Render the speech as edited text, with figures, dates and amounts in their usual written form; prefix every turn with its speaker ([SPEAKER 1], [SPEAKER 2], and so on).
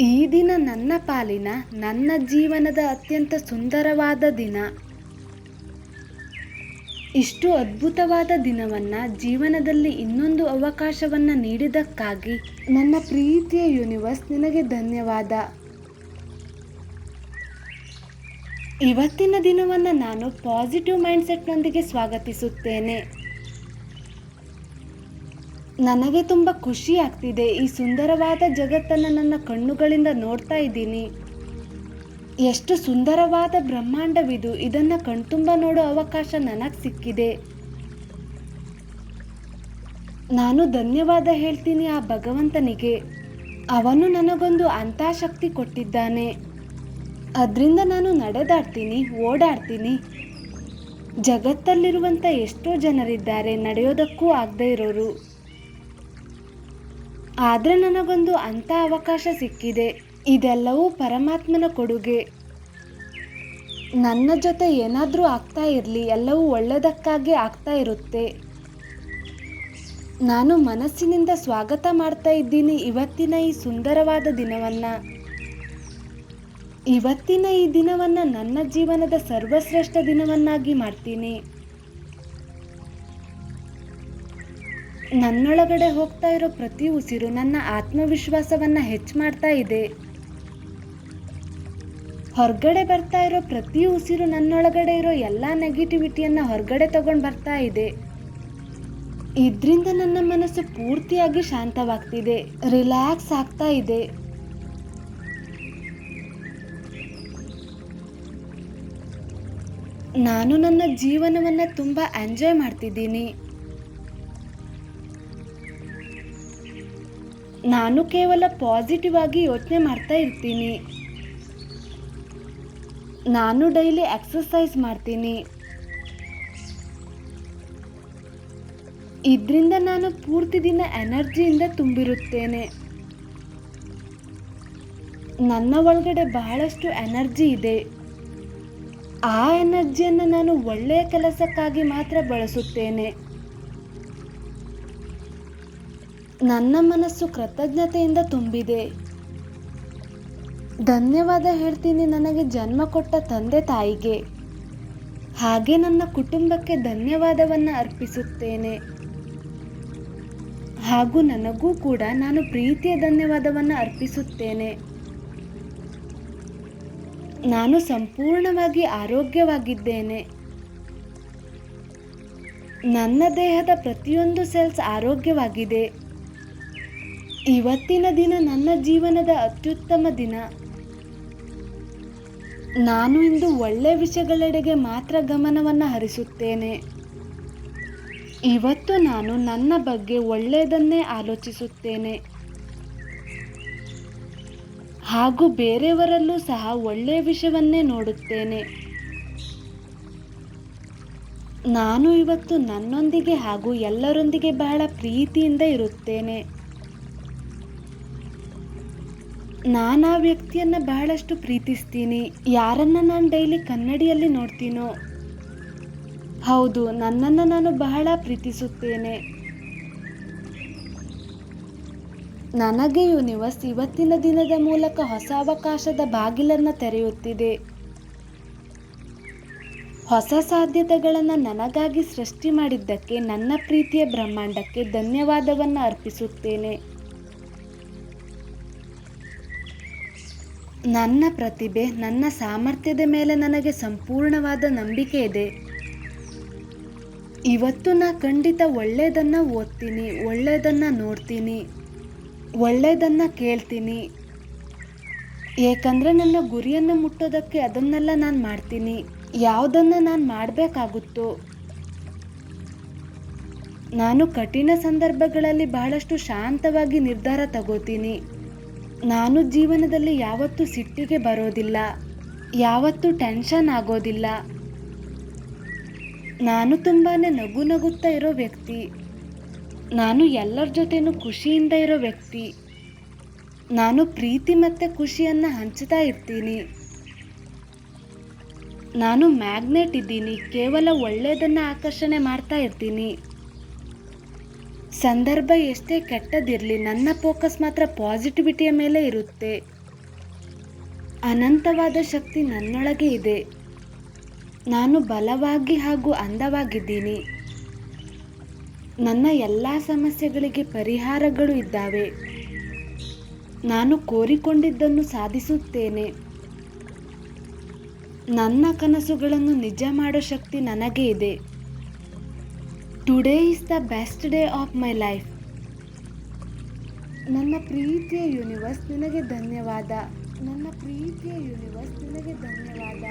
[SPEAKER 1] ಈ ದಿನ ನನ್ನ ಪಾಲಿನ, ನನ್ನ ಜೀವನದ ಅತ್ಯಂತ ಸುಂದರವಾದ ದಿನ. ಇಷ್ಟು ಅದ್ಭುತವಾದ ದಿನವನ್ನು ಜೀವನದಲ್ಲಿ ಇನ್ನೊಂದು ಅವಕಾಶವನ್ನು ನೀಡಿದ್ದಕ್ಕಾಗಿ ನನ್ನ ಪ್ರೀತಿಯ ಯೂನಿವರ್ಸ್ ನಿನಗೆ ಧನ್ಯವಾದ. ಇವತ್ತಿನ ದಿನವನ್ನು ನಾನು ಪಾಸಿಟಿವ್ ಮೈಂಡ್ಸೆಟ್ನೊಂದಿಗೆ ಸ್ವಾಗತಿಸುತ್ತೇನೆ. ನನಗೆ ತುಂಬ ಖುಷಿ ಆಗ್ತಿದೆ. ಈ ಸುಂದರವಾದ ಜಗತ್ತನ್ನು ನನ್ನ ಕಣ್ಣುಗಳಿಂದ ನೋಡ್ತಾ ಇದ್ದೀನಿ. ಎಷ್ಟು ಸುಂದರವಾದ ಬ್ರಹ್ಮಾಂಡವಿದು. ಇದನ್ನು ಕಣ್ತುಂಬ ನೋಡೋ ಅವಕಾಶ ನನಗೆ ಸಿಕ್ಕಿದೆ. ನಾನು ಧನ್ಯವಾದ ಹೇಳ್ತೀನಿ ಆ ಭಗವಂತನಿಗೆ. ಅವನು ನನಗೊಂದು ಅಂತಃಶಕ್ತಿ ಕೊಟ್ಟಿದ್ದಾನೆ. ಅದರಿಂದ ನಾನು ನಡೆದಾಡ್ತೀನಿ, ಓಡಾಡ್ತೀನಿ. ಜಗತ್ತಲ್ಲಿರುವಂಥ ಎಷ್ಟೋ ಜನರಿದ್ದಾರೆ ನಡೆಯೋದಕ್ಕೂ ಆಗದೇ ಇರೋರು. ಆದರೆ ನನಗೊಂದು ಅಂಥ ಅವಕಾಶ ಸಿಕ್ಕಿದೆ. ಇದೆಲ್ಲವೂ ಪರಮಾತ್ಮನ ಕೊಡುಗೆ. ನನ್ನ ಜೊತೆ ಏನಾದರೂ ಆಗ್ತಾ ಇರಲಿ, ಎಲ್ಲವೂ ಒಳ್ಳೆಯದಕ್ಕಾಗಿ ಆಗ್ತಾ ಇರುತ್ತೆ. ನಾನು ಮನಸ್ಸಿನಿಂದ ಸ್ವಾಗತ ಮಾಡ್ತಾ ಇದ್ದೀನಿ ಇವತ್ತಿನ ಈ ಸುಂದರವಾದ ದಿನವನ್ನು. ಇವತ್ತಿನ ಈ ದಿನವನ್ನು ನನ್ನ ಜೀವನದ ಸರ್ವಶ್ರೇಷ್ಠ ದಿನವನ್ನಾಗಿ ಮಾಡ್ತೀನಿ. ನನ್ನೊಳಗಡೆ ಹೋಗ್ತಾ ಇರೋ ಪ್ರತಿ ಉಸಿರು ನನ್ನ ಆತ್ಮವಿಶ್ವಾಸವನ್ನು ಹೆಚ್ಚು ಮಾಡ್ತಾ ಇದೆ. ಹೊರಗಡೆ ಬರ್ತಾ ಇರೋ ಪ್ರತಿ ಉಸಿರು ನನ್ನೊಳಗಡೆ ಇರೋ ಎಲ್ಲ ನೆಗೆಟಿವಿಟಿಯನ್ನು ಹೊರಗಡೆ ತಗೊಂಡು ಬರ್ತಾ ಇದೆ. ಇದರಿಂದ ನನ್ನ ಮನಸ್ಸು ಪೂರ್ತಿಯಾಗಿ ಶಾಂತವಾಗ್ತಿದೆ, ರಿಲ್ಯಾಕ್ಸ್ ಆಗ್ತಾ ಇದೆ. ನಾನು ನನ್ನ ಜೀವನವನ್ನು ತುಂಬ ಎಂಜಾಯ್ ಮಾಡ್ತಿದ್ದೀನಿ. ನಾನು ಕೇವಲ ಪಾಸಿಟಿವ್ ಆಗಿ ಯೋಚನೆ ಮಾಡ್ತಾ ಇರ್ತೀನಿ. ನಾನು ಡೈಲಿ ಎಕ್ಸರ್ಸೈಸ್ ಮಾಡ್ತೀನಿ. ಇದರಿಂದ ನಾನು ಪೂರ್ತಿ ದಿನ ಎನರ್ಜಿಯಿಂದ ತುಂಬಿರುತ್ತೇನೆ. ನನ್ನ ಒಳಗಡೆ ಬಹಳಷ್ಟು ಎನರ್ಜಿ ಇದೆ. ಆ ಎನರ್ಜಿಯನ್ನು ನಾನು ಒಳ್ಳೆಯ ಕೆಲಸಕ್ಕಾಗಿ ಮಾತ್ರ ಬಳಸುತ್ತೇನೆ. ನನ್ನ ಮನಸ್ಸು ಕೃತಜ್ಞತೆಯಿಂದ ತುಂಬಿದೆ. ಧನ್ಯವಾದ ಹೇಳ್ತೀನಿ ನನಗೆ ಜನ್ಮ ಕೊಟ್ಟ ತಂದೆ ತಾಯಿಗೆ. ಹಾಗೆ ನನ್ನ ಕುಟುಂಬಕ್ಕೆ ಧನ್ಯವಾದವನ್ನು ಅರ್ಪಿಸುತ್ತೇನೆ. ಹಾಗೂ ನನಗೂ ಕೂಡ ನಾನು ಪ್ರೀತಿಯ ಧನ್ಯವಾದವನ್ನು ಅರ್ಪಿಸುತ್ತೇನೆ. ನಾನು ಸಂಪೂರ್ಣವಾಗಿ ಆರೋಗ್ಯವಾಗಿದ್ದೇನೆ. ನನ್ನ ದೇಹದ ಪ್ರತಿಯೊಂದು ಸೆಲ್ಸ್ ಆರೋಗ್ಯವಾಗಿದೆ. ಇವತ್ತಿನ ದಿನ ನನ್ನ ಜೀವನದ ಅತ್ಯುತ್ತಮ ದಿನ. ನಾನು ಇಂದು ಒಳ್ಳೆಯ ವಿಷಯಗಳೆಡೆಗೆ ಮಾತ್ರ ಗಮನವನ್ನು ಹರಿಸುತ್ತೇನೆ. ಇವತ್ತು ನಾನು ನನ್ನ ಬಗ್ಗೆ ಒಳ್ಳೆಯದನ್ನೇ ಆಲೋಚಿಸುತ್ತೇನೆ. ಹಾಗೂ ಬೇರೆಯವರಲ್ಲೂ ಸಹ ಒಳ್ಳೆಯ ವಿಷಯವನ್ನೇ ನೋಡುತ್ತೇನೆ. ನಾನು ಇವತ್ತು ನನ್ನೊಂದಿಗೆ ಹಾಗೂ ಎಲ್ಲರೊಂದಿಗೆ ಬಹಳ ಪ್ರೀತಿಯಿಂದ ಇರುತ್ತೇನೆ. ನಾನು ಆ ವ್ಯಕ್ತಿಯನ್ನು ಬಹಳಷ್ಟು ಪ್ರೀತಿಸ್ತೀನಿ. ಯಾರನ್ನು ನಾನು ಡೈಲಿ ಕನ್ನಡಿಯಲ್ಲಿ ನೋಡ್ತೀನೋ, ಹೌದು, ನನ್ನನ್ನು ನಾನು ಬಹಳ ಪ್ರೀತಿಸುತ್ತೇನೆ. ನನಗೆ ಯೂನಿವರ್ಸ್ ಇವತ್ತಿನ ದಿನದ ಮೂಲಕ ಹೊಸ ಅವಕಾಶದ ಬಾಗಿಲನ್ನು ತೆರೆಯುತ್ತಿದೆ. ಹೊಸ ಸಾಧ್ಯತೆಗಳನ್ನು ನನಗಾಗಿ ಸೃಷ್ಟಿ ಮಾಡಿದ್ದಕ್ಕೆ ನನ್ನ ಪ್ರೀತಿಯ ಬ್ರಹ್ಮಾಂಡಕ್ಕೆ ಧನ್ಯವಾದವನ್ನು ಅರ್ಪಿಸುತ್ತೇನೆ. ನನ್ನ ಪ್ರತಿಭೆ, ನನ್ನ ಸಾಮರ್ಥ್ಯದ ಮೇಲೆ ನನಗೆ ಸಂಪೂರ್ಣವಾದ ನಂಬಿಕೆ ಇದೆ. ಇವತ್ತು ನಾ ಖಂಡಿತ ಒಳ್ಳೆಯದನ್ನು ಓದ್ತೀನಿ, ಒಳ್ಳೆಯದನ್ನು ನೋಡ್ತೀನಿ, ಒಳ್ಳೆಯದನ್ನು ಕೇಳ್ತೀನಿ. ಏಕೆಂದರೆ ನನ್ನ ಗುರಿಯನ್ನು ಮುಟ್ಟೋದಕ್ಕೆ ಅದನ್ನೆಲ್ಲ ನಾನು ಮಾಡ್ತೀನಿ. ಯಾವುದನ್ನು ನಾನು ಮಾಡಬೇಕಾಗುತ್ತೋ. ನಾನು ಕಠಿಣ ಸಂದರ್ಭಗಳಲ್ಲಿ ಬಹಳಷ್ಟು ಶಾಂತವಾಗಿ ನಿರ್ಧಾರ ತಗೋತೀನಿ. ನಾನು ಜೀವನದಲ್ಲಿ ಯಾವತ್ತೂ ಸಿಟ್ಟಿಗೆ ಬರೋದಿಲ್ಲ, ಯಾವತ್ತೂ ಟೆನ್ಷನ್ ಆಗೋದಿಲ್ಲ. ನಾನು ತುಂಬಾ ನಗುತ್ತಾ ಇರೋ ವ್ಯಕ್ತಿ. ನಾನು ಎಲ್ಲರ ಜೊತೆನೂ ಖುಷಿಯಿಂದ ಇರೋ ವ್ಯಕ್ತಿ. ನಾನು ಪ್ರೀತಿ ಮತ್ತು ಖುಷಿಯನ್ನು ಹಂಚ್ತಾ ಇರ್ತೀನಿ. ನಾನು ಮ್ಯಾಗ್ನೆಟ್ ಇದ್ದೀನಿ. ಕೇವಲ ಒಳ್ಳೆಯದನ್ನು ಆಕರ್ಷಣೆ ಮಾಡ್ತಾ ಇರ್ತೀನಿ. ಸಂದರ್ಭ ಎಷ್ಟೇ ಕೆಟ್ಟದಿರಲಿ, ನನ್ನ ಫೋಕಸ್ ಮಾತ್ರ ಪಾಸಿಟಿವಿಟಿಯ ಮೇಲೆ ಇರುತ್ತೆ. ಅನಂತವಾದ ಶಕ್ತಿ ನನ್ನೊಳಗೆ ಇದೆ. ನಾನು ಬಲವಾಗಿ ಹಾಗೂ ಅಂದವಾಗಿದ್ದೀನಿ. ನನ್ನ ಎಲ್ಲ ಸಮಸ್ಯೆಗಳಿಗೆ ಪರಿಹಾರಗಳು ಇದ್ದಾವೆ. ನಾನು ಕೋರಿಕೊಂಡಿದ್ದನ್ನು ಸಾಧಿಸುತ್ತೇನೆ. ನನ್ನ ಕನಸುಗಳನ್ನು ನಿಜ ಮಾಡೋ ಶಕ್ತಿ ನನಗೆ ಇದೆ. Today is the best day of my life. ನನ್ನ ಪ್ರೀತಿಯ ಯೂನಿವರ್ಸ್ ನಿನಗೆ ಧನ್ಯವಾದ. ನನ್ನ ಪ್ರೀತಿಯ ಯೂನಿವರ್ಸ್ ನಿನಗೆ ಧನ್ಯವಾದ.